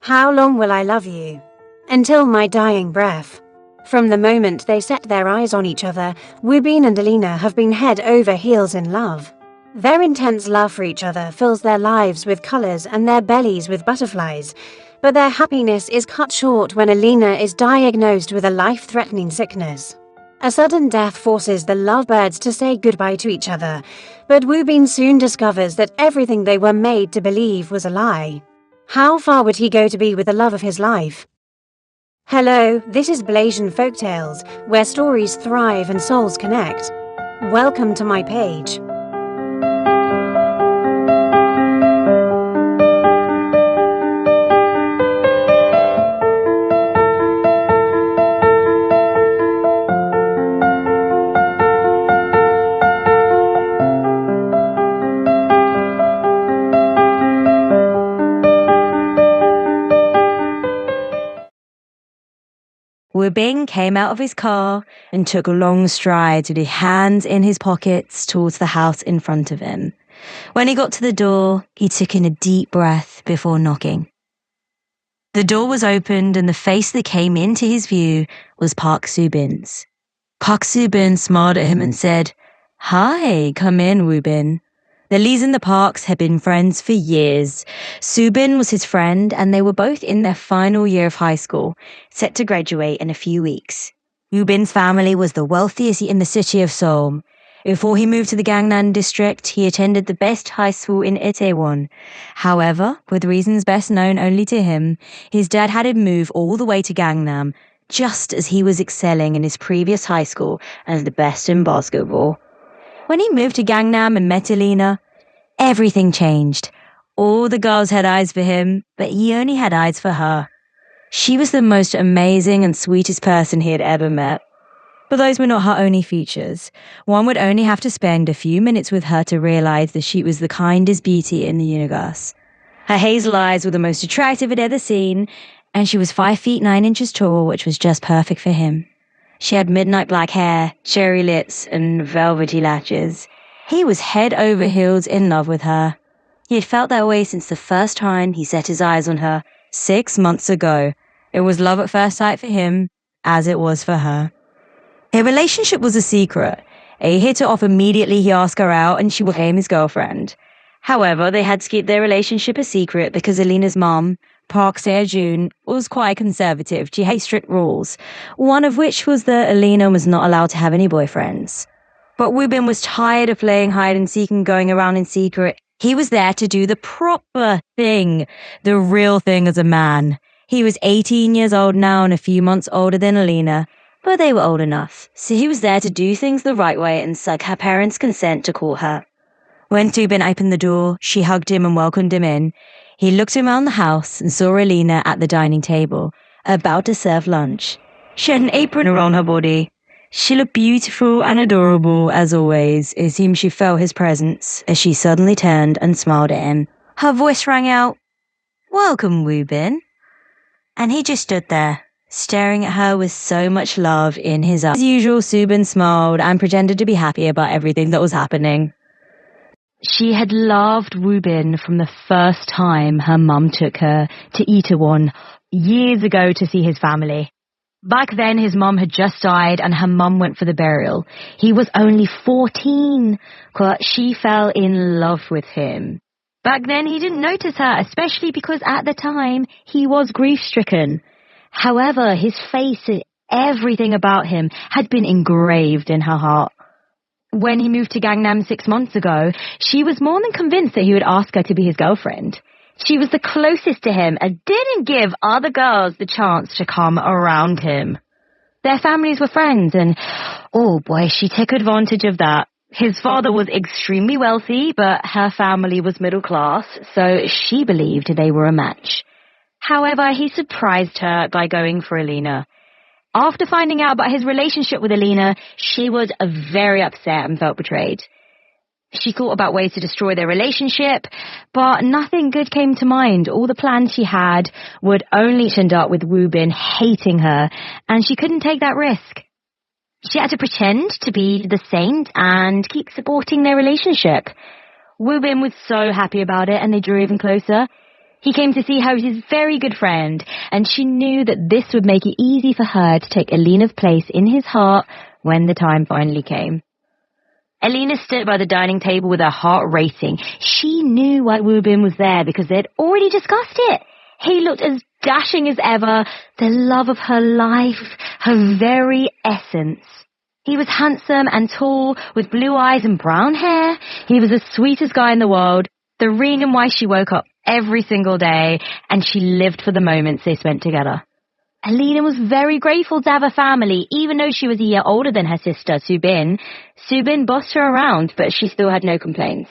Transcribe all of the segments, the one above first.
How long will I love you? Until my dying breath. From the moment they set their eyes on each other, Woo-bin and Alina have been head over heels in love. Their intense love for each other fills their lives with colors and their bellies with butterflies. But their happiness is cut short when Alina is diagnosed with a life-threatening sickness. A sudden death forces the lovebirds to say goodbye to each other, but Woo-bin soon discovers that everything they were made to believe was a lie. How far would he go to be with the love of his life? Hello, this is Blasian Folktales, where stories thrive and souls connect. Welcome to my page. Woo-bin came out of his car and took long strides with his hands in his pockets towards the house in front of him. When he got to the door, he took in a deep breath before knocking. The door was opened and the face that came into his view was Park Soo-bin's. Park Soo-bin smiled at him and said, "Hi, come in, Woo-bin." The Lees and the Parks had been friends for years. Soo-bin was his friend and they were both in their final year of high school, set to graduate in a few weeks. Woo-bin's family was the wealthiest in the city of Seoul. Before he moved to the Gangnam district, he attended the best high school in Itaewon. However, with reasons best known only to him, his dad had him move all the way to Gangnam, just as he was excelling in his previous high school as the best in basketball. When he moved to Gangnam and met Alina, everything changed. All the girls had eyes for him, but he only had eyes for her. She was the most amazing and sweetest person he had ever met. But those were not her only features. One would only have to spend a few minutes with her to realize that she was the kindest beauty in the universe. Her hazel eyes were the most attractive he'd ever seen, and she was 5 feet 9 inches tall, which was just perfect for him. She had midnight black hair, cherry lips, and velvety lashes. He was head over heels in love with her. He had felt that way since the first time he set his eyes on her 6 months ago. It was love at first sight for him, as it was for her. Their relationship was a secret. He hit her off immediately he asked her out and she became his girlfriend. However, they had to keep their relationship a secret because Alina's mom, Park Seo-jun, was quite conservative. She hated strict rules, one of which was that Alina was not allowed to have any boyfriends. But Woo-bin was tired of playing hide and seek and going around in secret. He was there to do the proper thing, the real thing as a man. He was 18 years old now and a few months older than Alina, but they were old enough, so he was there to do things the right way and seek her parents' consent to call her. When Woo-bin opened the door, she hugged him and welcomed him in. He looked around the house and saw Alina at the dining table, about to serve lunch. She had an apron around her body. She looked beautiful and adorable as always. It seemed she felt his presence as she suddenly turned and smiled at him. Her voice rang out, "Welcome, Woo-bin." And he just stood there, staring at her with so much love in his eyes. As usual, Soo-bin smiled and pretended to be happy about everything that was happening. She had loved Woo-bin from the first time her mum took her to Itaewon years ago to see his family. Back then, his mum had just died and her mum went for the burial. He was only 14, but she fell in love with him. Back then, he didn't notice her, especially because at the time, he was grief-stricken. However, his face and everything about him had been engraved in her heart. When he moved to Gangnam 6 months ago, she was more than convinced that he would ask her to be his girlfriend. She was the closest to him and didn't give other girls the chance to come around him. Their families were friends and, oh boy, she took advantage of that. His father was extremely wealthy, but her family was middle class, so she believed they were a match. However, he surprised her by going for Alina. After finding out about his relationship with Alina, she was very upset and felt betrayed. She thought about ways to destroy their relationship, but nothing good came to mind. All the plans she had would only end up with Woo-bin hating her, and she couldn't take that risk. She had to pretend to be the saint and keep supporting their relationship. Woo-bin was so happy about it, and they drew even closer. He came to see her as his very good friend, and she knew that this would make it easy for her to take Alina's place in his heart when the time finally came. Alina stood by the dining table with her heart racing. She knew why Wu Bin was there because they'd already discussed it. He looked as dashing as ever, the love of her life, her very essence. He was handsome and tall, with blue eyes and brown hair. He was the sweetest guy in the world, the reason why she woke up every single day, and she lived for the moments they spent together. Alina was very grateful to have a family, even though she was a year older than her sister, Su Bin. Su Bin bossed her around, but she still had no complaints.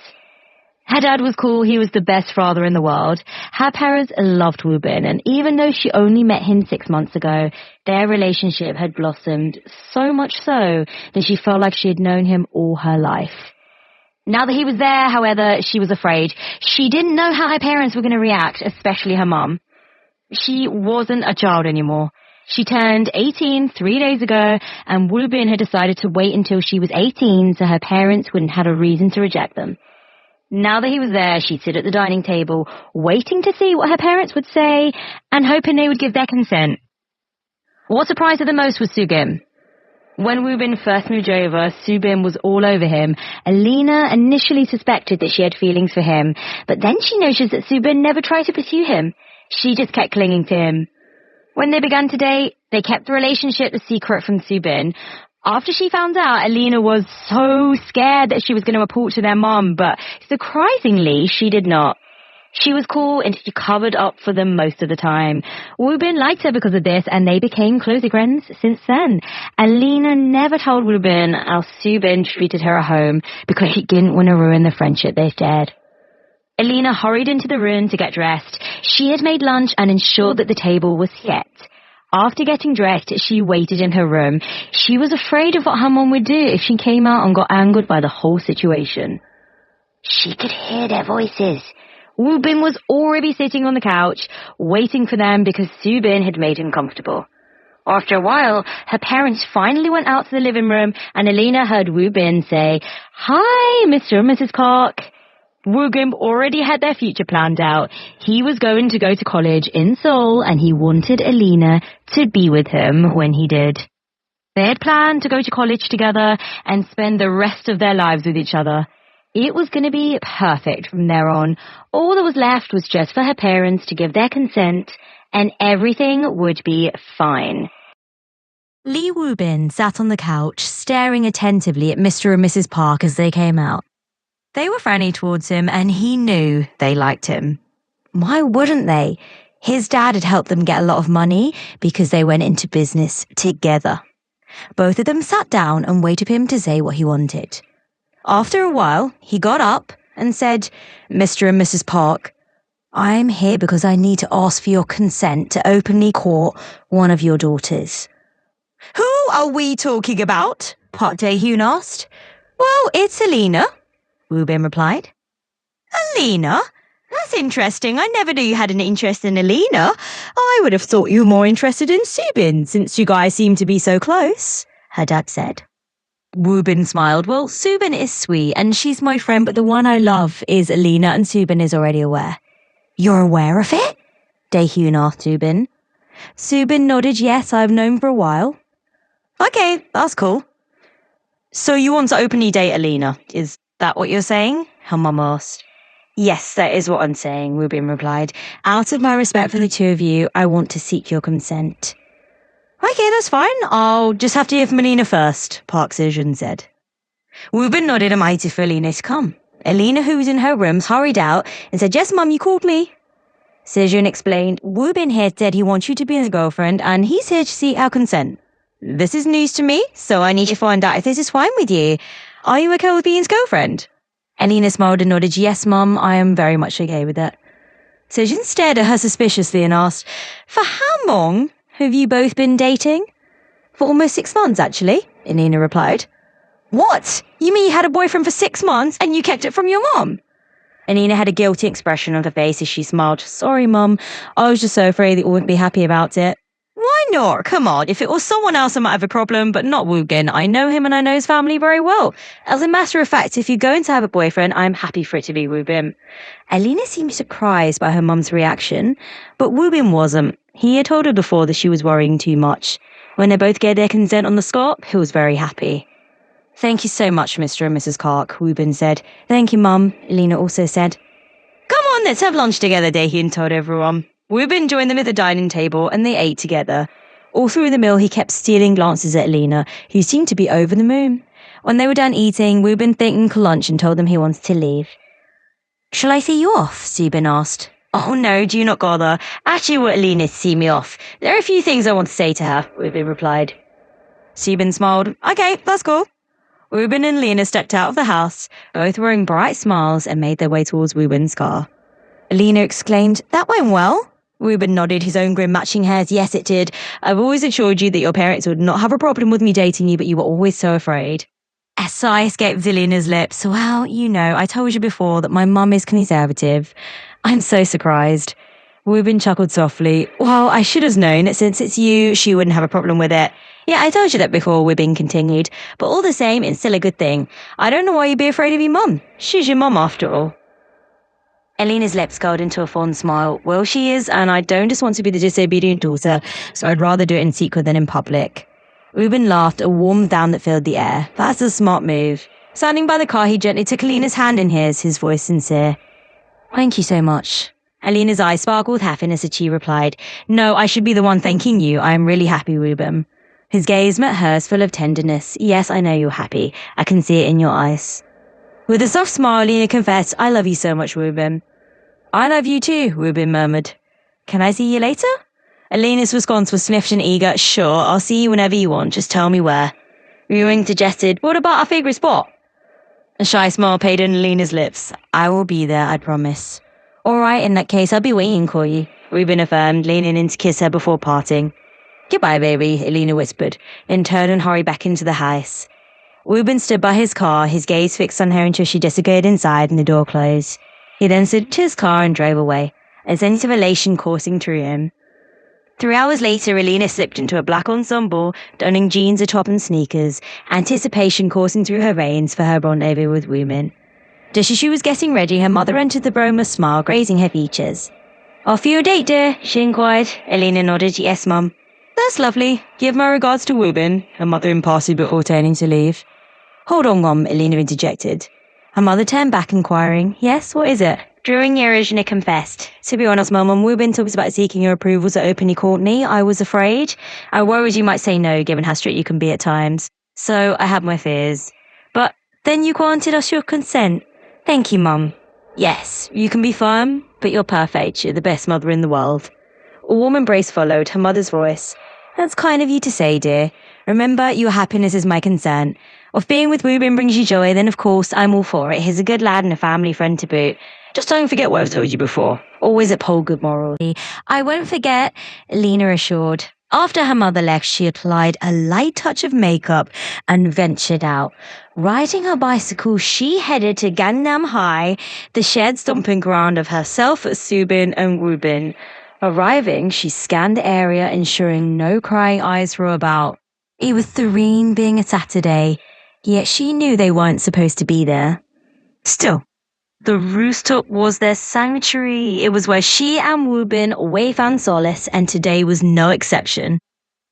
Her dad was cool. He was the best father in the world. Her parents loved Wu Bin, and even though she only met him 6 months ago, their relationship had blossomed so much so that she felt like she had known him all her life. Now that he was there, however, she was afraid. She didn't know how her parents were going to react, especially her mum. She wasn't a child anymore. She turned 18 3 days ago, and Wu Bin had decided to wait until she was 18 so her parents wouldn't have a reason to reject them. Now that he was there, she'd sit at the dining table, waiting to see what her parents would say, and hoping they would give their consent. What surprised her the most was Su Bin. When Wu Bin first moved over, Su Bin was all over him. Alina initially suspected that she had feelings for him, but then she noticed that Su Bin never tried to pursue him. She just kept clinging to him. When they began to date, they kept the relationship a secret from Su Bin. After she found out, Alina was so scared that she was going to report to their mom, but surprisingly, she did not. She was cool and she covered up for them most of the time. Wu Bin liked her because of this, and they became closer friends since then. Alina never told Wu Bin how Su Bin treated her at home because she didn't want to ruin the friendship they shared. Alina hurried into the room to get dressed. She had made lunch and ensured that the table was set. After getting dressed, she waited in her room. She was afraid of what her mom would do if she came out and got angered by the whole situation. She could hear their voices. Wu Bin was already sitting on the couch, waiting for them because Su Bin had made him comfortable. After a while, her parents finally went out to the living room, and Alina heard Wu Bin say, "Hi, Mr. and Mrs. Park." Wu Bin already had their future planned out. He was going to go to college in Seoul, and he wanted Alina to be with him when he did. They had planned to go to college together and spend the rest of their lives with each other. It was going to be perfect from there on. All that was left was just for her parents to give their consent, and everything would be fine. Lee Wu Bin sat on the couch, staring attentively at Mr. and Mrs. Park as they came out. They were friendly towards him, and he knew they liked him. Why wouldn't they? His dad had helped them get a lot of money because they went into business together. Both of them sat down and waited for him to say what he wanted. After a while, he got up and said, "Mr. and Mrs. Park, I'm here because I need to ask for your consent to openly court one of your daughters." "Who are we talking about?" Park Jae-hyun asked. "Well, it's Alina," Wu Bin replied. "Alina? That's interesting. I never knew you had an interest in Alina. I would have thought you were more interested in Su Bin since you guys seem to be so close," her dad said. Wu Bin smiled. "Well, Su Bin is sweet and she's my friend, but the one I love is Alina, and Su Bin is already aware." "You're aware of it?" Dae-hyun asked Su Bin. Su Bin nodded. "Yes, I've known for a while." "Okay, that's cool. So you want to openly date Alina, is that what you're saying?" her mum asked. "Yes, that is what I'm saying," Wu Bin replied. "Out of my respect for the two of you, I want to seek your consent." "Okay, that's fine. I'll just have to hear from Alina first," Park Seo-jun said. Wu Bin nodded and waited for Alina to come. Alina, who was in her room, hurried out and said, "Yes, Mum, you called me." Seo-jun explained, "Wu Bin here said he wants you to be his girlfriend, and he's here to seek our consent. This is news to me, so I need to find out if this is fine with you. Are you okay with being his girlfriend?" Alina smiled and nodded. "Yes, Mum, I am very much okay with it." Seo-jun stared at her suspiciously and asked, "For how long have you both been dating?" "For almost 6 months, actually," Alina replied. "What? You mean you had a boyfriend for 6 months and you kept it from your mum?" Alina had a guilty expression on her face as she smiled. "Sorry, Mum. I was just so afraid that you wouldn't be happy about it." "Why not? Come on, if it was someone else I might have a problem, but not Woogan. I know him and I know his family very well. As a matter of fact, if you're going to have a boyfriend, I'm happy for it to be Wubin. Alina seemed surprised by her mum's reaction, but Wubin wasn't. He had told her before that she was worrying too much. When they both gave their consent on the spot, he was very happy. Thank you so much, Mr. and Mrs. Clark, Wubin said. Thank you, Mum, Alina also said. Come on, let's have lunch together, Dahian told everyone. Wubin joined them at the dining table and they ate together. All through the meal, he kept stealing glances at Alina, who seemed to be over the moon. When they were done eating, Wubin thanked them for lunch and told them he wanted to leave. Shall I see you off? Zubin asked. Oh no, do not bother. Actually, want Alina to see me off. There are a few things I want to say to her, Wubin replied. Zubin smiled. Okay, that's cool. Wubin and Alina stepped out of the house, both wearing bright smiles, and made their way towards Wubin's car. Alina exclaimed, That went well? Wubin nodded, his own grin matching hers. Yes, it did. I've always assured you that your parents would not have a problem with me dating you, but you were always so afraid. A sigh escaped Alina's lips. Well, you know, I told you before that my mum is conservative. I'm so surprised. Wubin chuckled softly. Well, I should have known that since it's you, she wouldn't have a problem with it. Yeah, I told you that before, Wubin continued. But all the same, it's still a good thing. I don't know why you'd be afraid of your mum. She's your mum after all. Alina's lips curled into a fond smile. Well, she is, and I don't just want to be the disobedient daughter, so I'd rather do it in secret than in public. Wubin laughed, a warm down that filled the air. That's a smart move. Standing by the car, he gently took Alina's hand in his voice sincere. Thank you so much. Alina's eyes sparkled with happiness as she replied, No, I should be the one thanking you. I am really happy, Wubin. His gaze met hers, full of tenderness. Yes, I know you're happy. I can see it in your eyes. With a soft smile, Alina confessed, I love you so much, Wubin. I love you too, Wubin murmured. Can I see you later? Alina's response was sniffed and eager. Sure, I'll see you whenever you want. Just tell me where. Wubin suggested, What about our favourite spot? A shy smile played on Alina's lips. I will be there, I promise. All right, in that case, I'll be waiting for you, Wubin affirmed, leaning in to kiss her before parting. Goodbye, baby, Alina whispered, then turned and hurried back into the house. Wubin stood by his car, his gaze fixed on her until she disappeared inside and the door closed. He then stood to his car and drove away, a sense of elation coursing through him. 3 hours later, Alina slipped into a black ensemble, donning jeans atop and sneakers, anticipation coursing through her veins for her rendezvous with Wubin. Just as she was getting ready, her mother entered the room with a smile, grazing her features. Off for your date, dear, she inquired. Alina nodded. Yes, Mum. That's lovely. Give my regards to Wubin, her mother imparted before turning to leave. Hold on, Mum, Alina interjected. Her mother turned back, inquiring, Yes, what is it? Drawing nearer, Alina confessed. To be honest, Mum, when Wubin talks about seeking your approval to openly court me, I was afraid. I worried you might say no, given how strict you can be at times. So I had my fears. But then you granted us your consent. Thank you, Mum. Yes, you can be firm, but you're perfect. You're the best mother in the world. A warm embrace followed, her mother's voice. That's kind of you to say, dear. Remember, your happiness is my concern. If being with Wubin brings you joy, then of course I'm all for it. He's a good lad and a family friend to boot. Just don't forget what I've told you before. Always uphold good morals. I won't forget, Alina assured. After her mother left, she applied a light touch of makeup and ventured out. Riding her bicycle, she headed to Gangnam High, the shared stomping ground of herself, Subin, and Wubin. Arriving, she scanned the area, ensuring no prying eyes were about. It was serene being a Saturday, yet she knew they weren't supposed to be there. Still, the rooftop was their sanctuary. It was where she and Wubin always found solace, and today was no exception.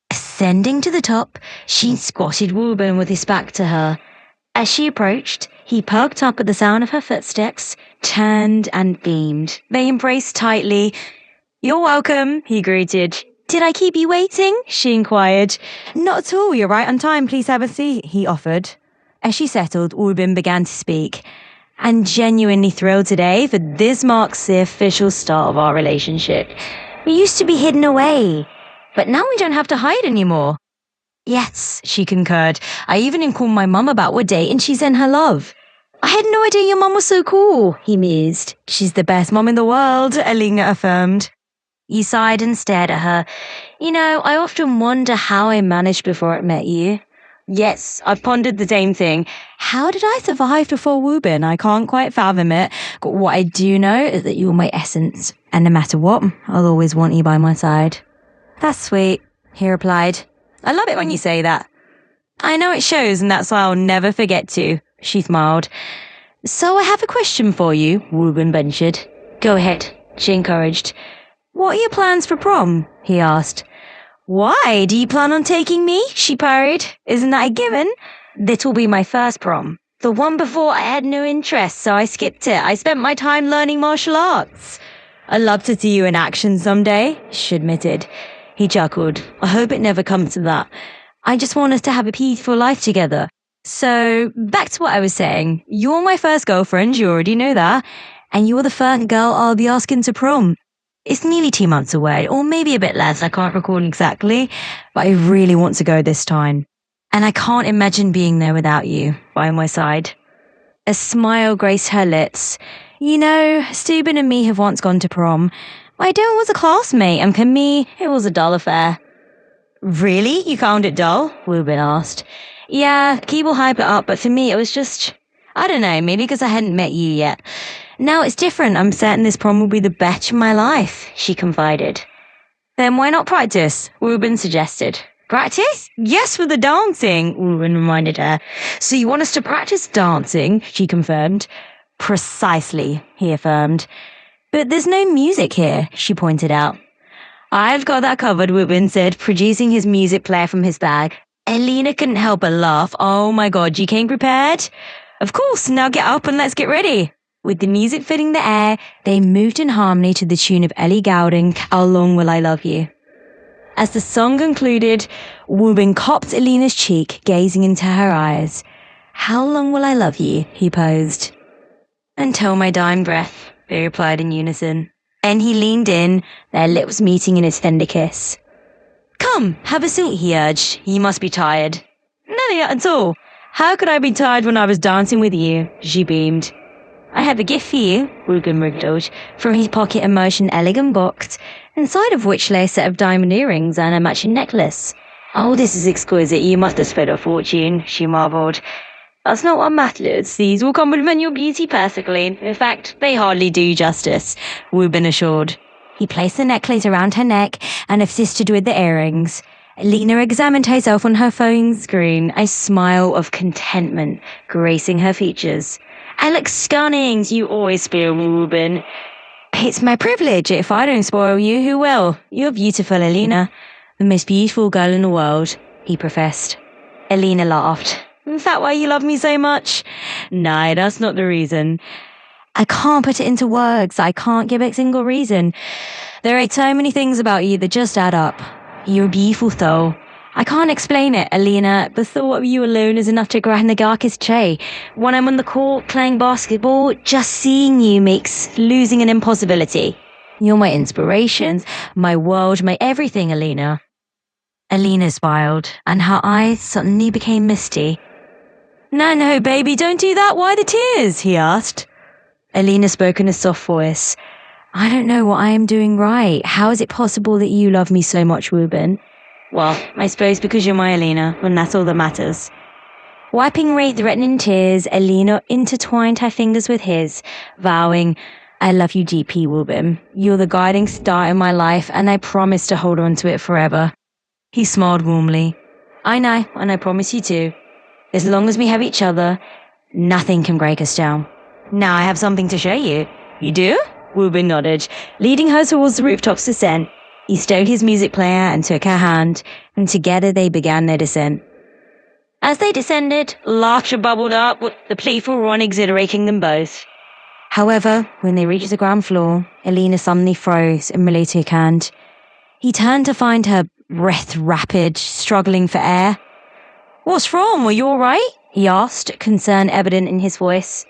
Ascending to the top, she squatted Wubin with his back to her. As she approached, he perked up at the sound of her footsteps, turned and beamed. They embraced tightly. You're welcome, he greeted. Did I keep you waiting? She inquired. Not at all, you're right on time. Please have a seat, he offered. As she settled, Wubin began to speak. I'm genuinely thrilled today, for this marks the official start of our relationship. We used to be hidden away, but now we don't have to hide anymore. Yes, she concurred. I even informed my mum about our date and she sent her love. I had no idea your mum was so cool, he mused. She's the best mum in the world, Alina affirmed. He sighed and stared at her. You know, I often wonder how I managed before I met you. Yes, I've pondered the same thing. How did I survive before Wubin? I can't quite fathom it. But what I do know is that you're my essence. And no matter what, I'll always want you by my side. That's sweet. he replied. I love it when you say that. I know it shows, and that's why I'll never forget to, she smiled. So I have a question for you, Reuben ventured. Go ahead, she encouraged. What are your plans for prom? He asked. Why, do you plan on taking me? She parried. Isn't that a given? This'll be my first prom. The one before I had no interest, so I skipped it. I spent my time learning martial arts. I'd love to see you in action someday, she admitted. He chuckled. I hope it never comes to that. I just want us to have a peaceful life together. So, back to what I was saying. You're my first girlfriend, you already know that. And you're the first girl I'll be asking to prom. It's nearly 2 months away, or maybe a bit less, I can't recall exactly. But I really want to go this time. And I can't imagine being there without you, by my side. A smile graced her lips. You know, Steuben and me have once gone to prom. My dad was a classmate, and for me, it was a dull affair. Really? You found it dull? Reuben asked. Yeah, Key will hype it up, but for me it was just, I don't know, maybe because I hadn't met you yet. Now it's different. I'm certain this prom will be the best of my life, she confided. Then why not practice? Reuben suggested. Practice? Yes, for the dancing, Reuben reminded her. So you want us to practice dancing? She confirmed. Precisely, he affirmed. But there's no music here, she pointed out. I've got that covered, Reuben said, producing his music player from his bag. Alina couldn't help but laugh. Oh my god, you came prepared? Of course, now get up and let's get ready. With the music filling the air, they moved in harmony to the tune of Ellie Goulding, How Long Will I Love You? As the song concluded, Reuben copped Alina's cheek, gazing into her eyes. How long will I love you? He posed. Until my dying breath, they replied in unison. Then he leaned in, their lips meeting in his tender kiss. Come, have a seat, he urged. You must be tired. No, not at all. How could I be tired when I was dancing with you? She beamed. I have a gift for you, Reuben wriggled, from his pocket emerged an elegant box, inside of which lay a set of diamond earrings and a matching necklace. Oh, this is exquisite. You must have spent a fortune, she marvelled. That's not what matters. These will complement your beauty perfectly. In fact, they hardly do justice, Reuben assured. He placed the necklace around her neck and assisted with the earrings. Alina examined herself on her phone screen, a smile of contentment gracing her features. I look stunning. You always spoil me, Reuben. It's my privilege. If I don't spoil you, who will? You're beautiful, Alina. The most beautiful girl in the world, he professed. Alina laughed. Is that why you love me so much? No, that's not the reason. I can't put it into words. I can't give a single reason. There are so many things about you that just add up. You're beautiful, though. I can't explain it, Alina. The thought of you alone is enough to grind the darkest tray. When I'm on the court playing basketball, just seeing you makes losing an impossibility. You're my inspirations, my world, my everything, Alina. Alina smiled, and her eyes suddenly became misty. No, baby, don't do that. Why the tears? He asked. Alina spoke in a soft voice. I don't know what I am doing right. How is it possible that you love me so much, Reuben? Well, I suppose because you're my Alina, and that's all that matters. Wiping away threatening tears, Alina intertwined her fingers with his, vowing, I love you deeply, Reuben. You're the guiding star in my life, and I promise to hold on to it forever. He smiled warmly. I know, and I promise you too. As long as we have each other, nothing can break us down. Now I have something to show you. You do? Reuben nodded, leading her towards the rooftops descent. He stowed his music player and took her hand, and together they began their descent. As they descended, laughter bubbled up, with the playful Ron exhilarating them both. However, when they reached the ground floor, Alina suddenly froze and Millie took hand. He turned to find her breath rapid, struggling for air. What's wrong? Are you all right? He asked, concern evident in his voice.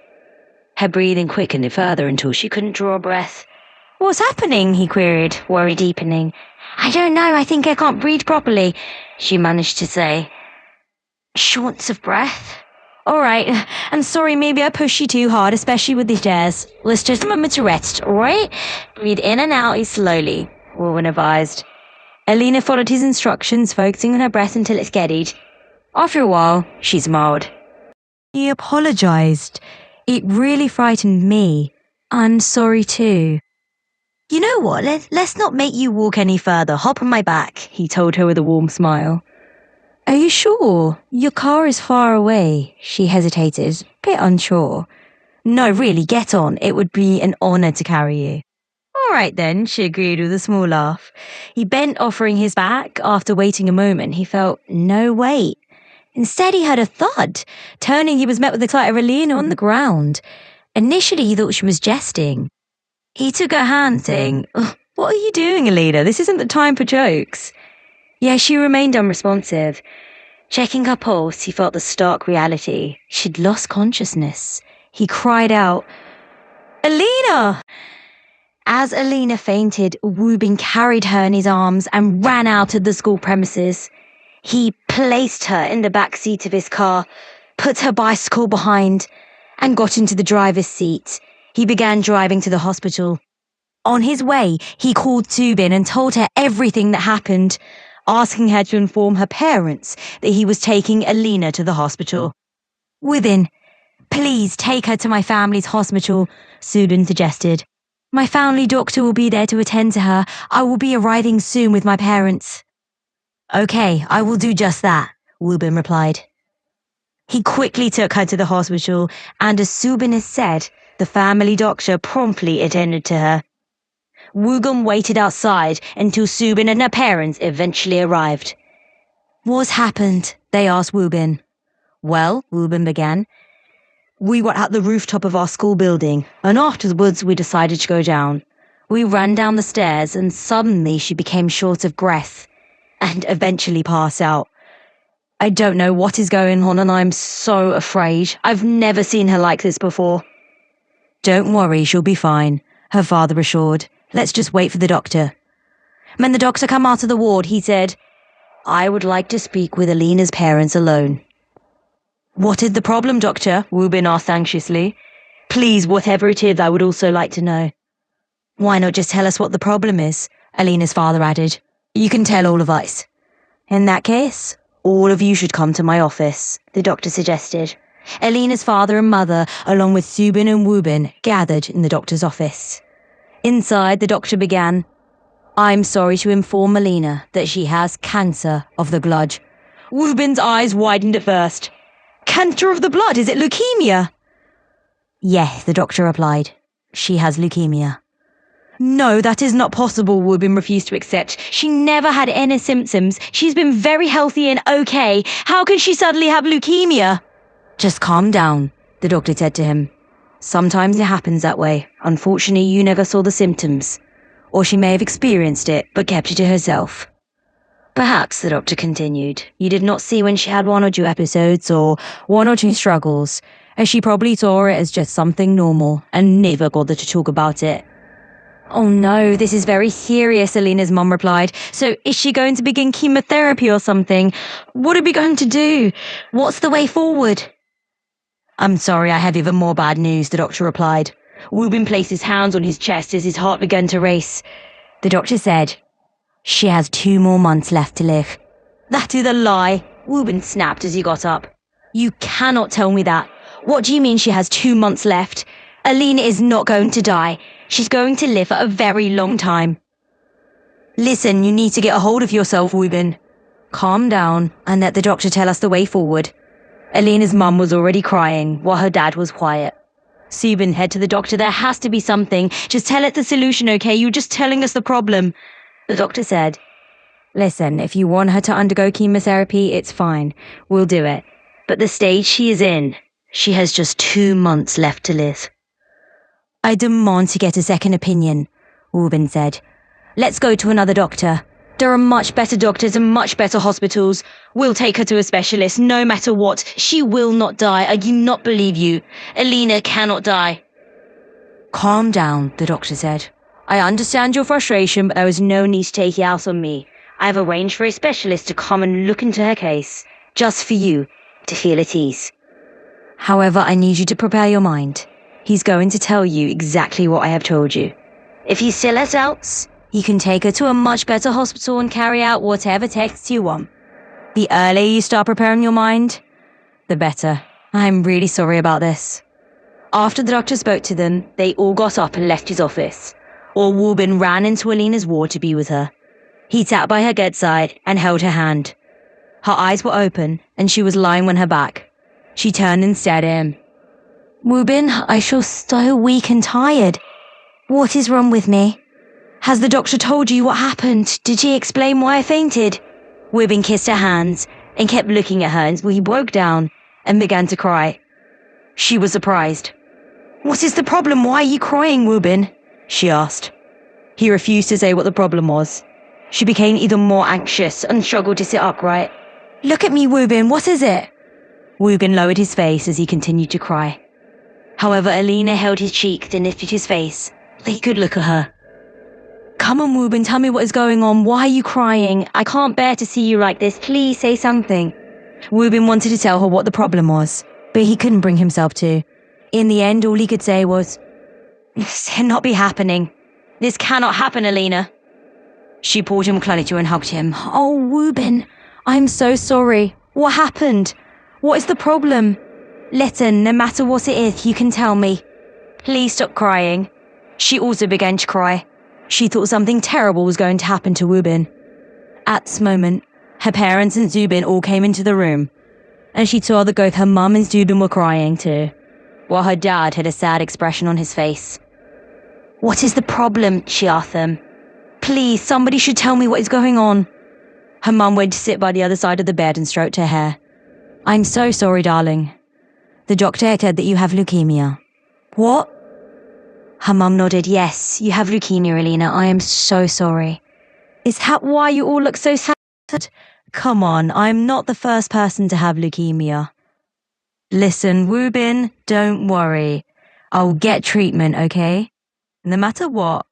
Her breathing quickened further until she couldn't draw a breath. What's happening? He queried, worry deepening. I don't know. I think I can't breathe properly, she managed to say. Shortness of breath? All right. I'm sorry, maybe I pushed you too hard, especially with these stairs. Let's just a moment to rest, all right? Breathe in and out slowly, Warren advised. Alina followed his instructions, focusing on her breath until it steadied. After a while, she smiled. He apologized. It really frightened me. I'm sorry too. You know what? Let's not make you walk any further. Hop on my back, he told her with a warm smile. Are you sure? Your car is far away, she hesitated, a bit unsure. No, really, get on. It would be an honor to carry you. All right then, she agreed with a small laugh. He bent, offering his back. After waiting a moment, he felt no weight. Instead, he heard a thud. Turning, he was met with the sight of Alina on the ground. Initially, he thought she was jesting. He took her hand, saying, "What are you doing, Alina? This isn't the time for jokes." Yeah, she remained unresponsive. Checking her pulse, he felt the stark reality. She'd lost consciousness. He cried out, "Alina!" As Alina fainted, Wu Bin carried her in his arms and ran out of the school premises. He placed her in the back seat of his car, put her bicycle behind, and got into the driver's seat. He began driving to the hospital. On his way, he called Subin and told her everything that happened, asking her to inform her parents that he was taking Alina to the hospital. "Within, please take her to my family's hospital," Subin suggested. "My family doctor will be there to attend to her. I will be arriving soon with my parents." "Okay, I will do just that," Wu Bin replied. He quickly took her to the hospital, and as Subin has said, the family doctor promptly attended to her. Wu Bin waited outside until Subin and her parents eventually arrived. "What's happened?" they asked Wu Bin. "Well," Wu Bin began, "we were at the rooftop of our school building, and afterwards we decided to go down. We ran down the stairs, and suddenly she became short of breath, and eventually passed out. I don't know what is going on, and I'm so afraid. I've never seen her like this before." "Don't worry, she'll be fine," her father assured. "Let's just wait for the doctor." When the doctor came out of the ward, he said, "I would like to speak with Alina's parents alone." "What is the problem, doctor?" Wu Bin asked anxiously. "Please, whatever it is, I would also like to know." "Why not just tell us what the problem is?" Alina's father added. "You can tell all of us." "In that case, all of you should come to my office," the doctor suggested. Alina's father and mother, along with Subin and Wu Bin, gathered in the doctor's office. Inside, the doctor began, "I'm sorry to inform Alina that she has cancer of the blood." Wu Bin's eyes widened at first. "Cancer of the blood? Is it leukemia?" "Yes," the doctor replied. "She has leukemia." "No, that is not possible," Wu Bin refused to accept. "She never had any symptoms. She's been very healthy and okay. How can she suddenly have leukemia?" "Just calm down," the doctor said to him. "Sometimes it happens that way. Unfortunately, you never saw the symptoms. Or she may have experienced it, but kept it to herself." "Perhaps," the doctor continued, "you did not see when she had 1 or 2 episodes or 1 or 2 struggles, as she probably saw it as just something normal and never bothered to talk about it." "Oh no, this is very serious," Alina's mum replied. "So is she going to begin chemotherapy or something? What are we going to do? What's the way forward?" "I'm sorry, I have even more bad news," the doctor replied. Wu Bin placed his hands on his chest as his heart began to race. The doctor said, "She has 2 more months left to live." "That is a lie," Wu Bin snapped as he got up. "You cannot tell me that. What do you mean she has 2 months left? Alina is not going to die. She's going to live for a very long time." "Listen, you need to get a hold of yourself, Wu Bin. Calm down and let the doctor tell us the way forward." Alina's mum was already crying while her dad was quiet. "Subin, head to the doctor. There has to be something. Just tell it the solution, okay? You're just telling us the problem." The doctor said, "Listen, if you want her to undergo chemotherapy, it's fine. We'll do it. But the stage she is in, she has just 2 months left to live." "I demand to get a second opinion," Wu Bin said. "Let's go to another doctor. There are much better doctors and much better hospitals. We'll take her to a specialist, no matter what. She will not die. I do not believe you. Alina cannot die." "Calm down," the doctor said. "I understand your frustration, but there is no need to take it out on me. I have arranged for a specialist to come and look into her case, just for you, to feel at ease. However, I need you to prepare your mind. He's going to tell you exactly what I have told you. If he still has doubts, you can take her to a much better hospital and carry out whatever tests you want. The earlier you start preparing your mind, the better. I'm really sorry about this." After the doctor spoke to them, they all got up and left his office. or Wubin ran into Alina's ward to be with her. He sat by her bedside and held her hand. Her eyes were open and she was lying on her back. She turned and stared at him. Wubin, I feel so weak and tired. What is wrong with me? Has the doctor told you what happened? Did she explain why I fainted? Wubin kissed her hands and kept looking at her until he broke down and began to cry. She was surprised. What is the problem? Why are you crying, Wubin? She asked. He refused to say what the problem was. She became even more anxious and struggled to sit upright. Look at me, Wubin, what is it? Wubin lowered his face as he continued to cry. However, Alina held his cheek and lifted his face so he could look at her. Come on, Wubin, tell me what is going on. Why are you crying? I can't bear to see you like this. Please say something. Wubin wanted to tell her what the problem was, but he couldn't bring himself to. In the end, all he could say was, "This cannot be happening. This cannot happen, Alina." She pulled him closer to her and hugged him. Oh, Wubin, I'm so sorry. What happened? What is the problem? Listen, no matter what it is, you can tell me. Please stop crying. She also began to cry. She thought something terrible was going to happen to Wubin. At this moment, her parents and Zubin all came into the room, and she saw that both her mum and Zubin were crying too, while her dad had a sad expression on his face. What is the problem? She asked them. Please, somebody should tell me what is going on. Her mum went to sit by the other side of the bed and stroked her hair. I'm so sorry, darling. The doctor said that you have leukemia. What? Her mum nodded. Yes, you have leukemia, Alina. I am so sorry. Is that why you all look so sad? Come on, I'm not the first person to have leukemia. Listen, Wubin, don't worry. I'll get treatment, okay? No matter what,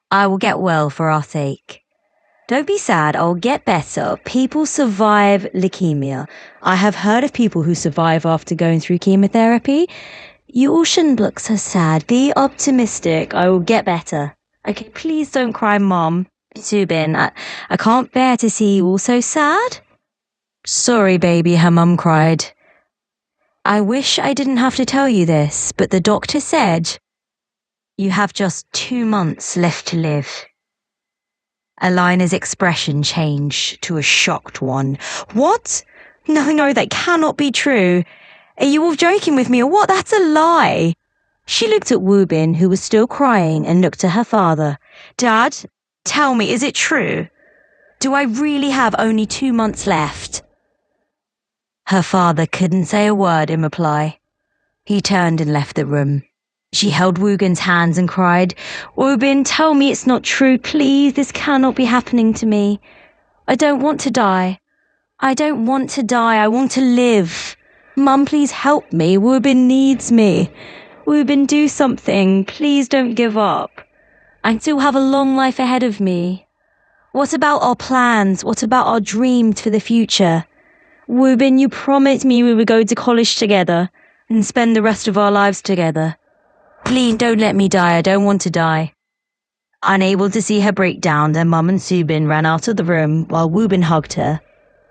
I will get well for our sake. Don't be sad, I'll get better. People survive leukemia. I have heard of people who survive after going through chemotherapy. You all shouldn't look so sad. Be optimistic. I will get better. Okay, please don't cry, Mom. Zubin, I can't bear to see you all so sad. Sorry, baby, her mum cried. I wish I didn't have to tell you this, but the doctor said you have just 2 months left to live. Alina's expression changed to a shocked one. What? No, that cannot be true. Are you all joking with me or what? That's a lie. She looked at Wubin, who was still crying, and looked at her father. Dad, tell me, is it true? Do I really have only 2 months left? Her father couldn't say a word in reply. He turned and left the room. She held Wubin's hands and cried, Wubin, tell me it's not true, please. This cannot be happening to me. I don't want to die. I don't want to die. I want to live. Mum, please help me. Wubin needs me. Wubin, do something. Please don't give up. I still have a long life ahead of me. What about our plans? What about our dreams for the future? Wubin, you promised me we would go to college together and spend the rest of our lives together. Please don't let me die. I don't want to die. Unable to see her break down, their mum and Zubin ran out of the room while Wubin hugged her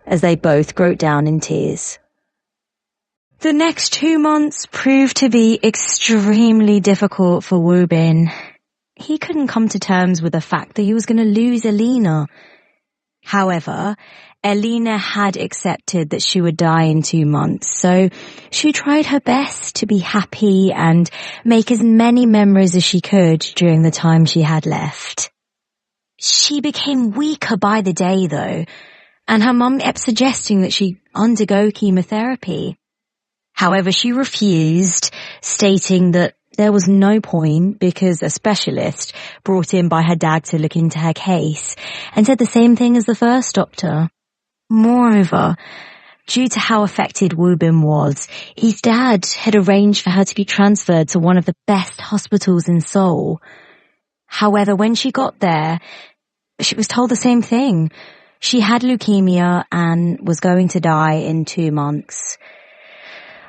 as they both broke down in tears. The next 2 months proved to be extremely difficult for Wubin. He couldn't come to terms with the fact that he was going to lose Alina. However, Alina had accepted that she would die in 2 months, so she tried her best to be happy and make as many memories as she could during the time she had left. She became weaker by the day, though, and her mum kept suggesting that she undergo chemotherapy. However, she refused, stating that there was no point because a specialist brought in by her dad to look into her case and said the same thing as the first doctor. Moreover, due to how affected Wubin was, his dad had arranged for her to be transferred to one of the best hospitals in Seoul. However, when she got there, she was told the same thing. She had leukemia and was going to die in 2 months.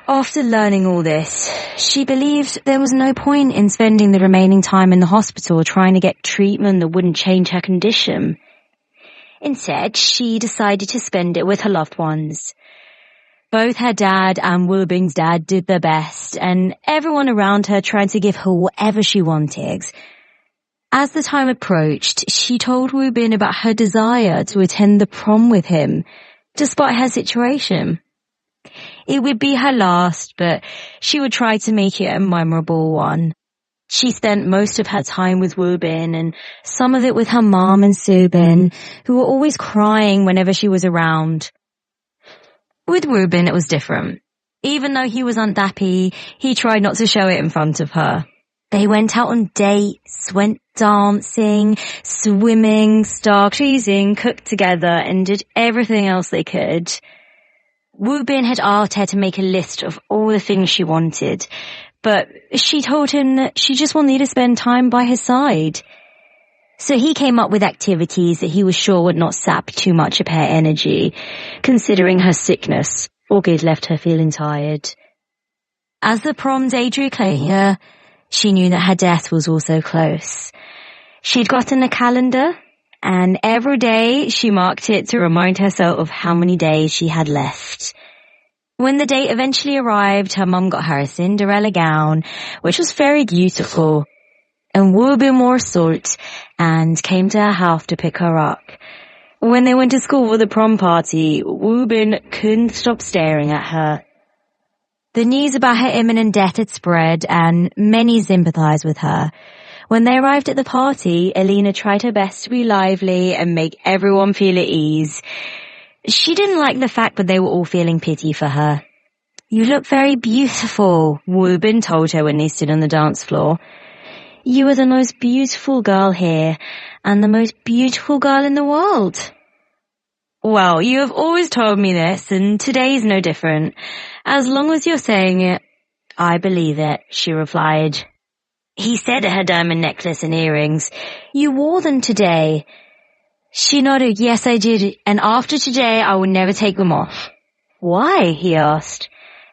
After learning all this, she believed there was no point in spending the remaining time in the hospital trying to get treatment that wouldn't change her condition. Instead, she decided to spend it with her loved ones. Both her dad and Wubin's dad did their best, and everyone around her tried to give her whatever she wanted. As the time approached, she told Wu Bin about her desire to attend the prom with him, despite her situation. It would be her last, but she would try to make it a memorable one. She spent most of her time with Wu Bin and some of it with her mom and Su Bin, who were always crying whenever she was around. With Wu Bin, it was different. Even though he was undappy, he tried not to show it in front of her. They went out on dates, went dancing, swimming, stargazing, cooked together, and did everything else they could. Wu Bin had asked her to make a list of all the things she wanted, but she told him that she just wanted to spend time by his side. So he came up with activities that he was sure would not sap too much of her energy, considering her sickness. August left her feeling tired. As the prom day drew closer, she knew that her death was also close. She'd gotten a calendar, and every day she marked it to remind herself of how many days she had left. When the date eventually arrived, her mum got her a Cinderella gown, which was very beautiful, and Wu Bin wore a suit and came to her house to pick her up. When they went to school for the prom party, Wu Bin couldn't stop staring at her. The news about her imminent death had spread, and many sympathized with her. When they arrived at the party, Alina tried her best to be lively and make everyone feel at ease. She didn't like the fact that they were all feeling pity for her. "You look very beautiful," Wu Bin told her when they stood on the dance floor. "You are the most beautiful girl here, and the most beautiful girl in the world." "Well, you have always told me this, and today's no different. As long as you're saying it, I believe it," she replied. He stared at her diamond necklace and earrings. "You wore them today." She nodded. "Yes, I did, and after today I will never take them off." "Why?" he asked.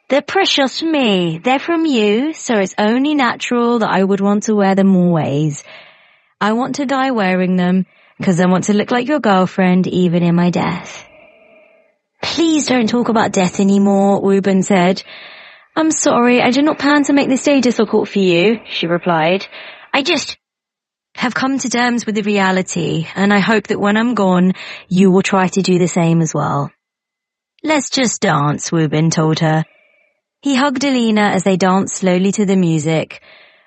"They're precious to me. They're from you, so it's only natural that I would want to wear them always. I want to die wearing them, because I want to look like your girlfriend even in my death." "Please don't talk about death anymore," Wu Bin said. "I'm sorry, I did not plan to make this day difficult for you," she replied. "I just have come to terms with the reality, and I hope that when I'm gone, you will try to do the same as well." "Let's just dance," Wu Bin told her. He hugged Alina as they danced slowly to the music.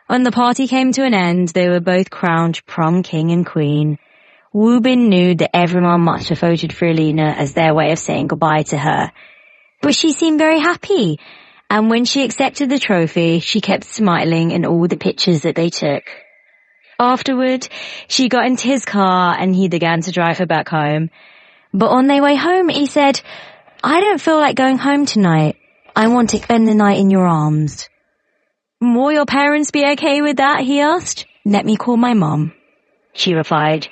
When the party came to an end, they were both crowned prom king and queen. Wu Bin knew that everyone must have voted for Alina as their way of saying goodbye to her. But she seemed very happy, and when she accepted the trophy, she kept smiling in all the pictures that they took. Afterward, she got into his car and he began to drive her back home. But on their way home, he said, "I don't feel like going home tonight. I want to spend the night in your arms." "Will your parents be okay with that?" he asked. "Let me call my mom," she replied.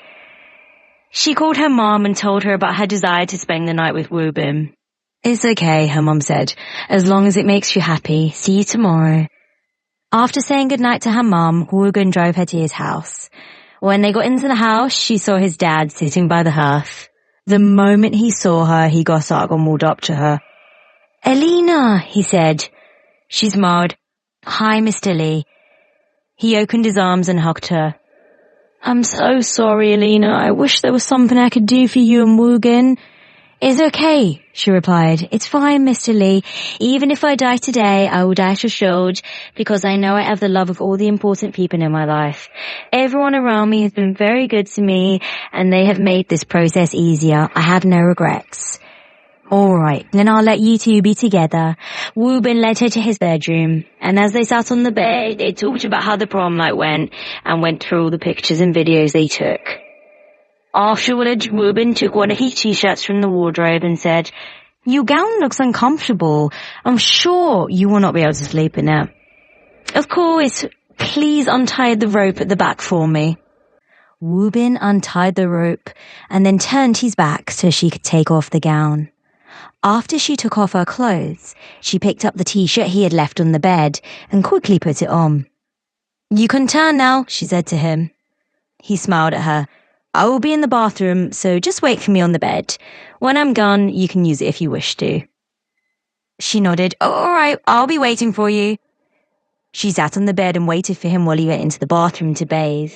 She called her mom and told her about her desire to spend the night with Wu Bin. "It's okay," her mom said, "as long as it makes you happy. See you tomorrow." After saying goodnight to her mom, Wu Bin drove her to his house. When they got into the house, she saw his dad sitting by the hearth. The moment he saw her, he got up and walked up to her. "Alina," he said. She smiled. "Hi, Mr. Lee." He opened his arms and hugged her. "I'm so sorry, Alina. I wish there was something I could do for you and Wu Bin." "It's okay," she replied. "It's fine, Mr. Lee. Even if I die today, I will die fulfilled, because I know I have the love of all the important people in my life. Everyone around me has been very good to me, and they have made this process easier. I have no regrets." "All right, then I'll let you two be together." Wu Bin led her to his bedroom, and as they sat on the bed, they talked about how the prom night went, and went through all the pictures and videos they took. Afterwards, Wu Bin took one of his t-shirts from the wardrobe and said, "Your gown looks uncomfortable. I'm sure you will not be able to sleep in it. Of course, please untie the rope at the back for me." Wu Bin untied the rope and then turned his back so she could take off the gown. After she took off her clothes, she picked up the t-shirt he had left on the bed and quickly put it on. "You can turn now," she said to him. He smiled at her. "I will be in the bathroom, so just wait for me on the bed. When I'm gone, you can use it if you wish to." She nodded. "Oh, all right, I'll be waiting for you." She sat on the bed and waited for him while he went into the bathroom to bathe,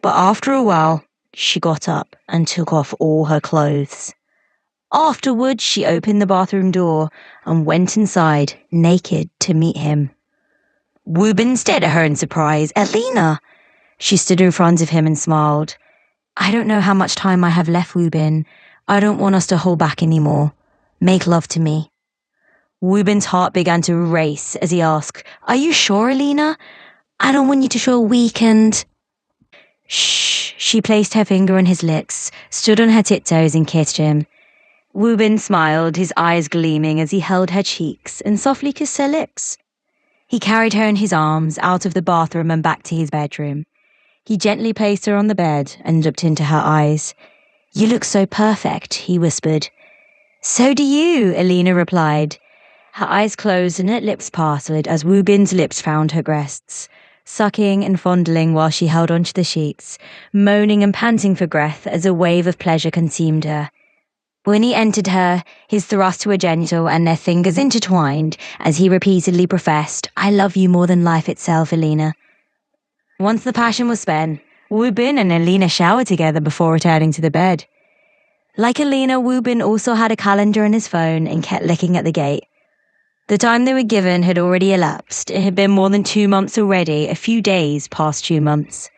but after a while, she got up and took off all her clothes. Afterwards, she opened the bathroom door and went inside, naked, to meet him. Wu Bin stared at her in surprise. "Alina!" She stood in front of him and smiled. "I don't know how much time I have left, Wu Bin. I don't want us to hold back anymore. Make love to me." Wu Bin's heart began to race as he asked, "Are you sure, Alina? I don't want you to feel weak and—" Shh. She placed her finger on his lips, stood on her tiptoes and kissed him. Wu Bin smiled, his eyes gleaming as he held her cheeks and softly kissed her lips. He carried her in his arms out of the bathroom and back to his bedroom. He gently placed her on the bed and looked into her eyes. "You look so perfect," he whispered. "So do you," Alina replied. Her eyes closed and her lips parted as Wu Bin's lips found her breasts, sucking and fondling while she held onto the sheets, moaning and panting for breath as a wave of pleasure consumed her. When he entered her, his thrust to her genital and their fingers intertwined as he repeatedly professed, "I love you more than life itself, Alina." Once the passion was spent, Wu Bin and Alina showered together before returning to the bed. Like Alina, Wu Bin also had a calendar on his phone and kept looking at the gate. The time they were given had already elapsed. It had been more than 2 months already, a few days past 2 months.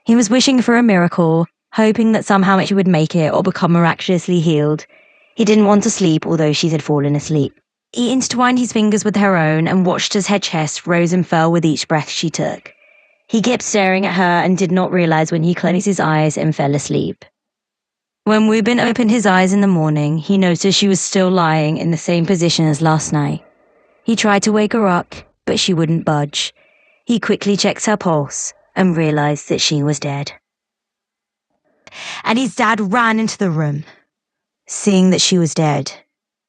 He was wishing for a miracle, hoping that somehow she would make it or become miraculously healed. He didn't want to sleep, although she had fallen asleep. He intertwined his fingers with her own and watched as her chest rose and fell with each breath she took. He kept staring at her and did not realize when he closed his eyes and fell asleep. When Wu Bin opened his eyes in the morning, he noticed she was still lying in the same position as last night. He tried to wake her up, but she wouldn't budge. He quickly checked her pulse and realized that she was dead. And his dad ran into the room. Seeing that she was dead,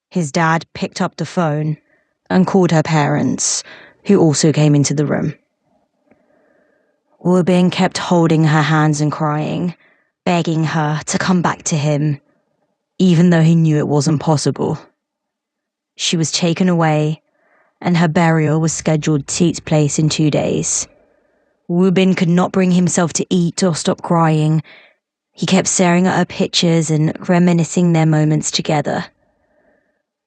his dad picked up the phone and called her parents, who also came into the room. Wu Bin kept holding her hands and crying, begging her to come back to him, even though he knew it wasn't possible. She was taken away, and her burial was scheduled to take place in 2 days. Wu Bin could not bring himself to eat or stop crying. He kept staring at her pictures and reminiscing their moments together.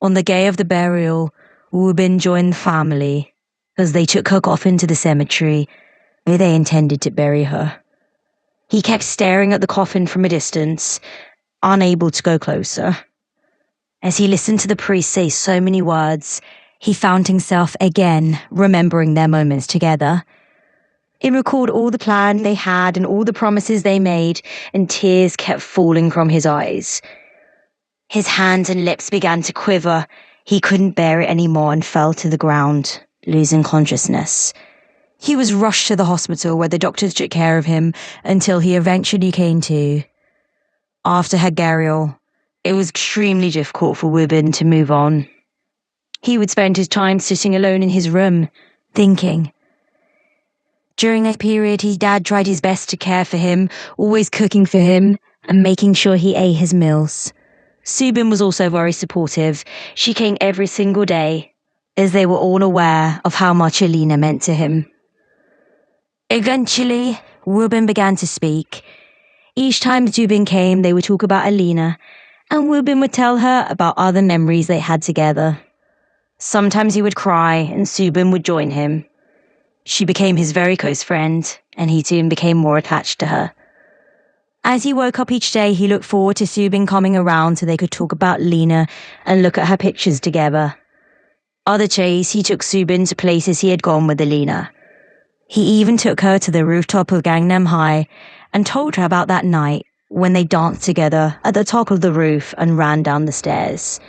On the day of the burial, Wu Bin joined the family as they took her coffin to the cemetery where they intended to bury her. He kept staring at the coffin from a distance, unable to go closer. As he listened to the priest say so many words, he found himself again remembering their moments together. He recalled all the plan they had and all the promises they made, and tears kept falling from his eyes. His hands and lips began to quiver. He couldn't bear it anymore and fell to the ground, losing consciousness. He was rushed to the hospital where the doctors took care of him until he eventually came to. After her burial, it was extremely difficult for Wu Bin to move on. He would spend his time sitting alone in his room, thinking. During that period, his dad tried his best to care for him, always cooking for him and making sure he ate his meals. Su Bin was also very supportive. She came every single day, as they were all aware of how much Alina meant to him. Eventually, Wu Bin began to speak. Each time Su Bin came, they would talk about Alina, and Wu Bin would tell her about other memories they had together. Sometimes he would cry, and Su Bin would join him. She became his very close friend, and he soon became more attached to her. As he woke up each day, he looked forward to Su Bin coming around so they could talk about Lena and look at her pictures together. Other days, he took Su Bin to places he had gone with Alina. He even took her to the rooftop of Gangnam High and told her about that night when they danced together at the top of the roof and ran down the stairs.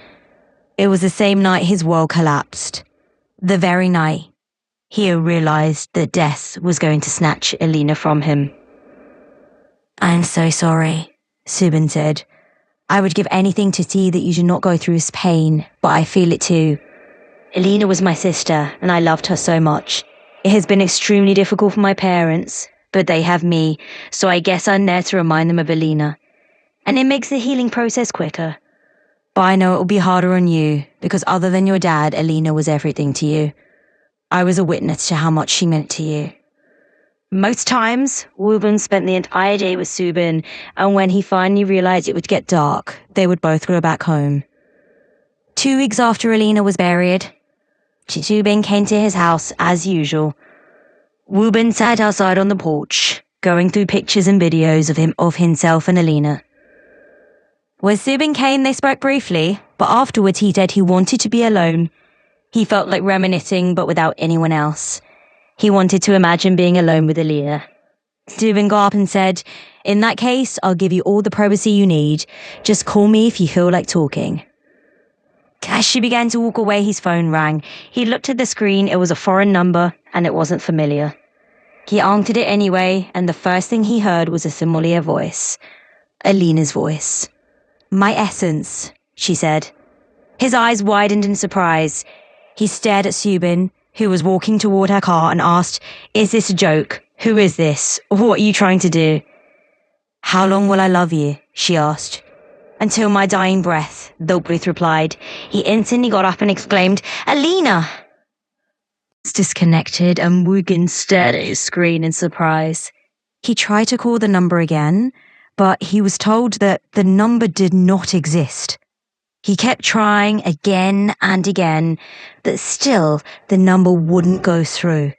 It was the same night his world collapsed. The very night he realized that death was going to snatch Alina from him. "I'm so sorry," Su Bin said. "I would give anything to see that you do not go through this pain, but I feel it too. Alina was my sister, and I loved her so much. It has been extremely difficult for my parents, but they have me, so I guess I'm there to remind them of Alina. And it makes the healing process quicker. But I know it will be harder on you, because other than your dad, Alina was everything to you. I was a witness to how much she meant to you. Most times, Wubin spent the entire day with Subin, and when he finally realized it would get dark, they would both go back home. 2 weeks after Alina was buried, Subin came to his house as usual. Wubin sat outside on the porch, going through pictures and videos of himself and Alina. When Subin came, they spoke briefly, but afterwards he said he wanted to be alone. He felt like reminiscing, but without anyone else. He wanted to imagine being alone with Alina. Subin got up and said, "In that case, I'll give you all the privacy you need. Just call me if you feel like talking." As she began to walk away, his phone rang. He looked at the screen. It was a foreign number, and it wasn't familiar. He answered it anyway, and the first thing he heard was a familiar voice. Alina's voice. "My essence," she said. His eyes widened in surprise. He stared at Subin, who was walking toward her car, and asked, "Is this a joke? Who is this? What are you trying to do?" "How long will I love you?" she asked. "Until my dying breath," the both replied. He instantly got up and exclaimed, "Alina!" Disconnected, and Wubin stared at his screen in surprise. He tried to call the number again, but he was told that the number did not exist. He kept trying again and again, but still the number wouldn't go through.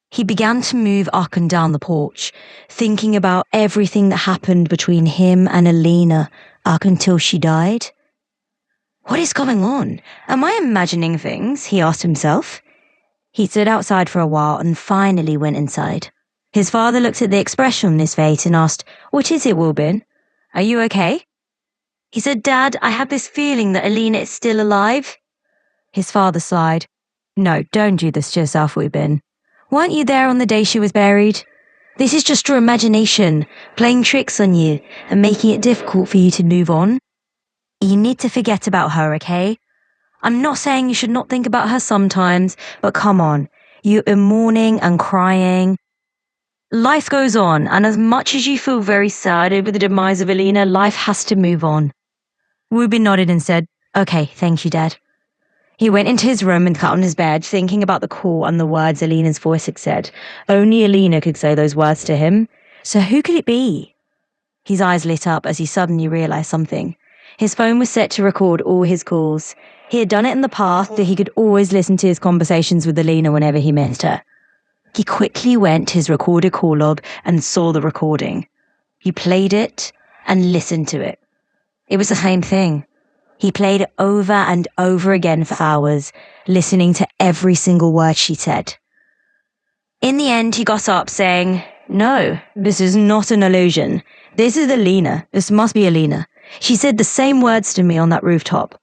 He began to move up and down the porch, thinking about everything that happened between him and Alina up until she died. What is going on? Am I imagining things? He asked himself. He stood outside for a while and finally went inside. His father looked at the expression on his face and asked, "What is it, Wubin? Are you okay?" He said, "Dad, I have this feeling that Alina is still alive." His father sighed. "No, don't do this to yourself, Wubin. Weren't you there on the day she was buried? This is just your imagination, playing tricks on you and making it difficult for you to move on. You need to forget about her, okay? I'm not saying you should not think about her sometimes, but come on, you've been mourning and crying. Life goes on, and as much as you feel very sad over the demise of Alina, life has to move on." Wubin nodded and said, "Okay, thank you, Dad." He went into his room and sat on his bed, thinking about the call and the words Alina's voice had said. Only Alina could say those words to him. So who could it be? His eyes lit up as he suddenly realized something. His phone was set to record all his calls. He had done it in the past, so he could always listen to his conversations with Alina whenever he missed her. He quickly went to his recorded call log and saw the recording. He played it and listened to it. It was the same thing. He played it over and over again for hours, listening to every single word she said. In the end, he got up saying, "No, this is not an illusion. This is Alina. This must be Alina. She said the same words to me on that rooftop."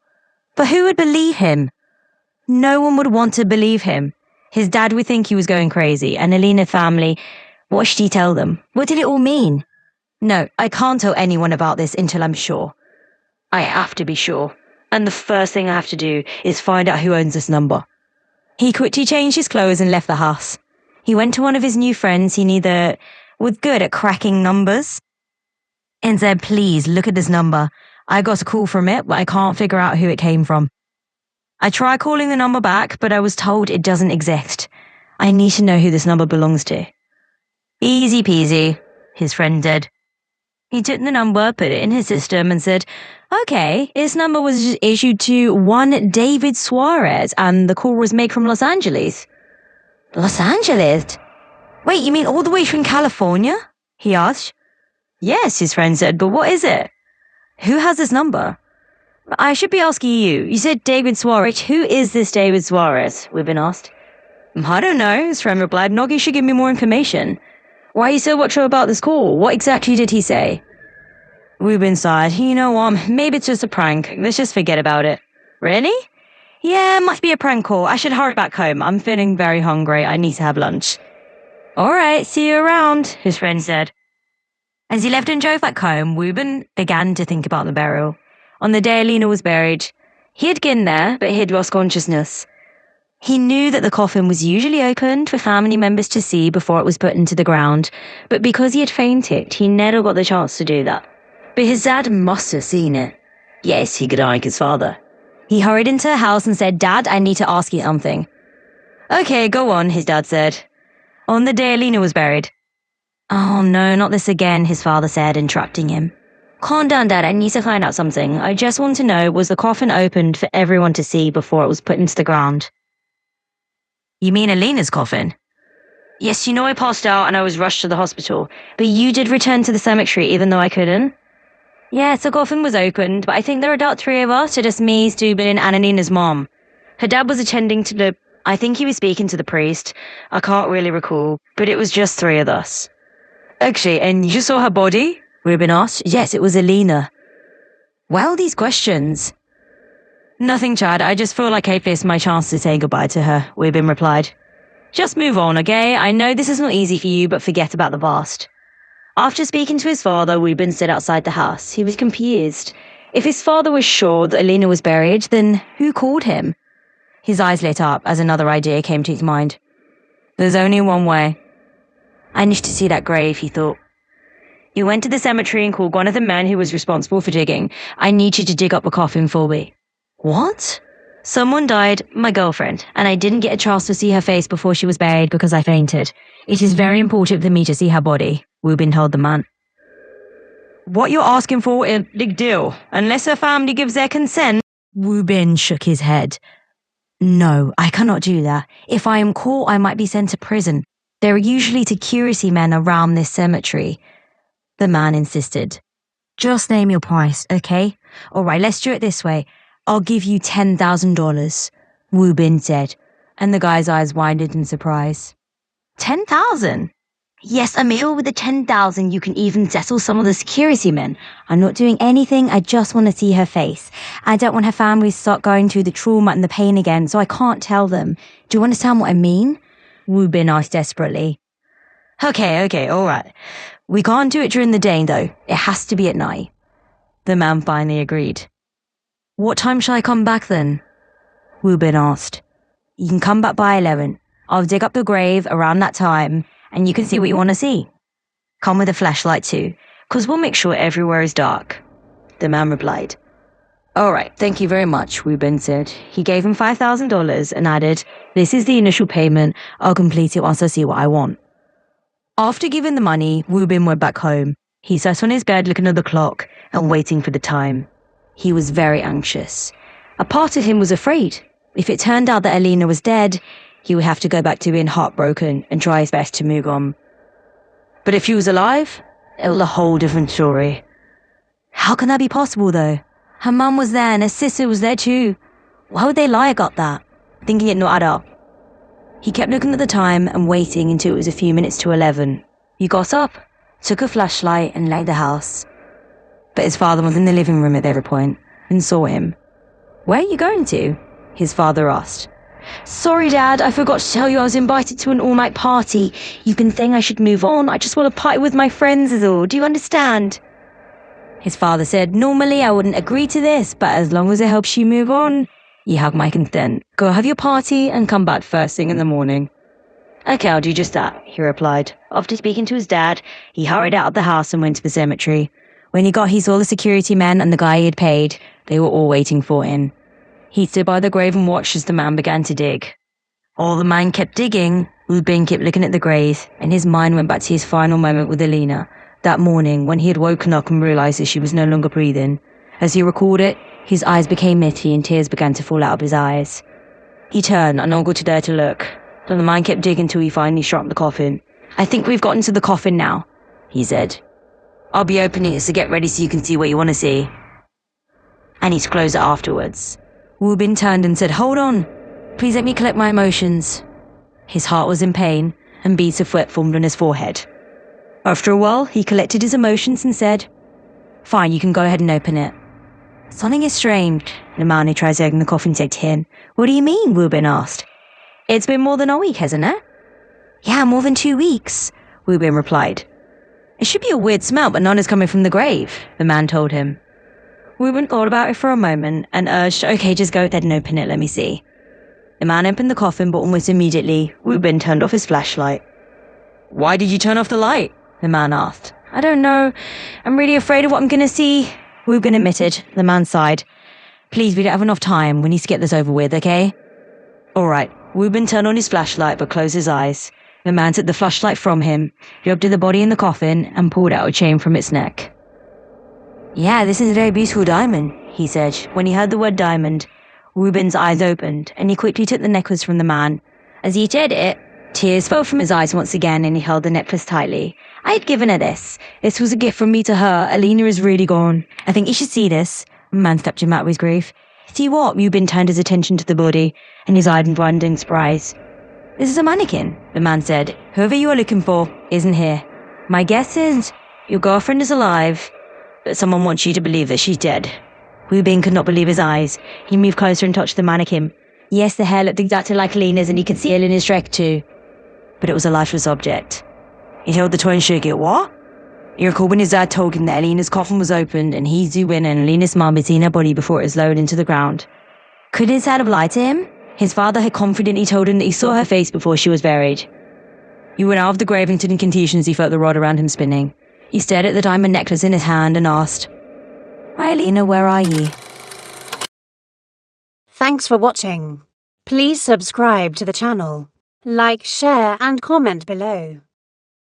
But who would believe him? No one would want to believe him. His dad would think he was going crazy, and Alina's family, what should he tell them? What did it all mean? "No, I can't tell anyone about this until I'm sure. I have to be sure, and the first thing I have to do is find out who owns this number." He quickly changed his clothes and left the house. He went to one of his new friends he knew that was good at cracking numbers and said, "Please look at this number. I got a call from it, but I can't figure out who it came from. I tried calling the number back, but I was told it doesn't exist. I need to know who this number belongs to." "Easy peasy," his friend said. He took the number, put it in his system, and said, "Okay, this number was issued to one David Suarez, and the call was made from Los Angeles." "Los Angeles? Wait, you mean all the way from California?" he asked. "Yes," his friend said, "but what is it? Who has this number?" "I should be asking you. You said David Suarez. Who is this David Suarez?" Wubin asked. "I don't know," his friend replied. "Noggy should give me more information. Why are you so watchful about this call? What exactly did he say?" Wubin sighed. "You know what? Maybe it's just a prank. Let's just forget about it." "Really?" "Yeah, it must be a prank call. I should hurry back home. I'm feeling very hungry. I need to have lunch." "All right, see you around," his friend said. As he left and drove back home, Wubin began to think about the burial. On the day Alina was buried, he had been there, but he had lost consciousness. He knew that the coffin was usually opened for family members to see before it was put into the ground, but because he had fainted, he never got the chance to do that. But his dad must have seen it. Yes, he could ask his father. He hurried into the house and said, "Dad, I need to ask you something." Okay, go on, his dad said. On the day Alina was buried. Oh no, not this again, his father said, interrupting him. Calm down, Dad, I need to find out something. I just want to know, was the coffin opened for everyone to see before it was put into the ground? You mean Alina's coffin? Yes, you know I passed out and I was rushed to the hospital, but you did return to the cemetery even though I couldn't? Yes, the coffin was opened, but I think there were about 3 of us, so just me, Steuben, and Alina's mom. Her dad was attending to I think he was speaking to the priest. I can't really recall, but it was just 3 of us. Actually, and you saw her body? Ruben asked. Yes, it was Alina. Why all these questions? Nothing, Chad. I just feel like I missed my chance to say goodbye to her, Ruben replied. Just move on, okay? I know this is not easy for you, but forget about the past. After speaking to his father, Ruben stood outside the house. He was confused. If his father was sure that Alina was buried, then who called him? His eyes lit up as another idea came to his mind. There's only one way. I need to see that grave, he thought. He went to the cemetery and called one of the men who was responsible for digging. I need you to dig up a coffin for me. What? Someone died, my girlfriend, and I didn't get a chance to see her face before she was buried because I fainted. It is very important for me to see her body, Ruben told the man. What you're asking for is a big deal. Unless her family gives their consent. Ruben shook his head. No, I cannot do that. If I am caught, I might be sent to prison. There are usually security men around this cemetery. The man insisted. Just name your price, okay? All right, let's do it this way. I'll give you $10,000, Ruben said, and the guy's eyes widened in surprise. 10,000? Yes, Emil, with the 10,000 you can even settle some of the security men. I'm not doing anything, I just want to see her face. I don't want her family to start going through the trauma and the pain again, so I can't tell them. Do you understand what I mean? Ruben asked desperately. Okay, alright. We can't do it during the day, though. It has to be at night. The man finally agreed. What time shall I come back then? Ruben asked. You can come back by 11. I'll dig up the grave around that time, and you can see what you want to see. Come with a flashlight too, 'cause we'll make sure everywhere is dark. The man replied. All right, thank you very much, Ruben said. He gave him $5,000 and added, this is the initial payment. I'll complete it once I see what I want. After giving the money, Ruben went back home. He sat on his bed looking at the clock and waiting for the time. He was very anxious. A part of him was afraid. If it turned out that Alina was dead, he would have to go back to being heartbroken and try his best to move on. But if she was alive, it was a whole different story. How can that be possible, though? Her mum was there and her sister was there too. Why would they lie about that? Thinking it not add up. He kept looking at the time and waiting until it was a few minutes to 11. He got up, took a flashlight and left the house. But his father was in the living room at every point and saw him. Where are you going to? His father asked. Sorry, Dad, I forgot to tell you I was invited to an all-night party. You've been saying I should move on. I just want to party with my friends is all. Do you understand? His father said, normally I wouldn't agree to this, but as long as it helps you move on, you have my consent. Go have your party and come back first thing in the morning. Okay, I'll do just that, he replied. After speaking to his dad, he hurried out of the house and went to the cemetery. When he got, he saw the security men and the guy he had paid. They were all waiting for him. He stood by the grave and watched as the man began to dig. While the man kept digging, Ruben kept looking at the grave, and his mind went back to his final moment with Alina, that morning when he had woken up and realised that she was no longer breathing. As he recalled it, his eyes became misty and tears began to fall out of his eyes. He turned and got to there to look, but the man kept digging till he finally shut the coffin. I think we've gotten to the coffin now, he said. I'll be opening it, so get ready so you can see what you want to see. I need to close it afterwards. Ruben turned and said, hold on. Please let me collect my emotions. His heart was in pain, and beads of sweat formed on his forehead. After a while, he collected his emotions and said, fine, you can go ahead and open it. Something is strange, the man who tries to open the coffin said to him. What do you mean? Ruben asked. It's been more than a week, hasn't it? Yeah, more than 2 weeks, Ruben replied. It should be a weird smell, but none is coming from the grave, the man told him. Ruben thought about it for a moment and urged, okay, just go ahead and open it, let me see. The man opened the coffin, but almost immediately, Ruben turned off his flashlight. Why did you turn off the light? The man asked. I don't know. I'm really afraid of what I'm going to see, Ruben admitted. The man sighed. Please, we don't have enough time. We need to get this over with, okay? All right, Reuben turned on his flashlight but closed his eyes. The man took the flashlight from him, rubbed the body in the coffin, and pulled out a chain from its neck. "Yeah, this is a very beautiful diamond," he said. When he heard the word diamond, Reuben's eyes opened, and he quickly took the necklace from the man. As he did it, tears fell from his eyes once again, and he held the necklace tightly. "I had given her this. This was a gift from me to her. Alina is really gone. I think you should see this." The man stepped him out of his grief. "See what?" Reuben turned his attention to the body, and his eyes widened in surprise. "This is a mannequin," the man said. "Whoever you are looking for isn't here. My guess is your girlfriend is alive, but someone wants you to believe that she's dead." Reuben could not believe his eyes. He moved closer and touched the mannequin. Yes, the hair looked exactly like Alina's, and he could see Alina's dress too. But it was a lifeless object. He held the toy and shook it. "What?" He recalled when his dad told him that Alina's coffin was opened and he zoomed in and Alina's mum had seen her body before it was lowered into the ground. Could his dad have lied to him? His father had confidently told him that he saw her face before she was buried. He went out of the grave and took in confusion as he felt the rod around him spinning. He stared at the diamond necklace in his hand and asked, "Hi, Alina, where are you?" Thanks for watching. Please subscribe to the channel, like, share and comment below.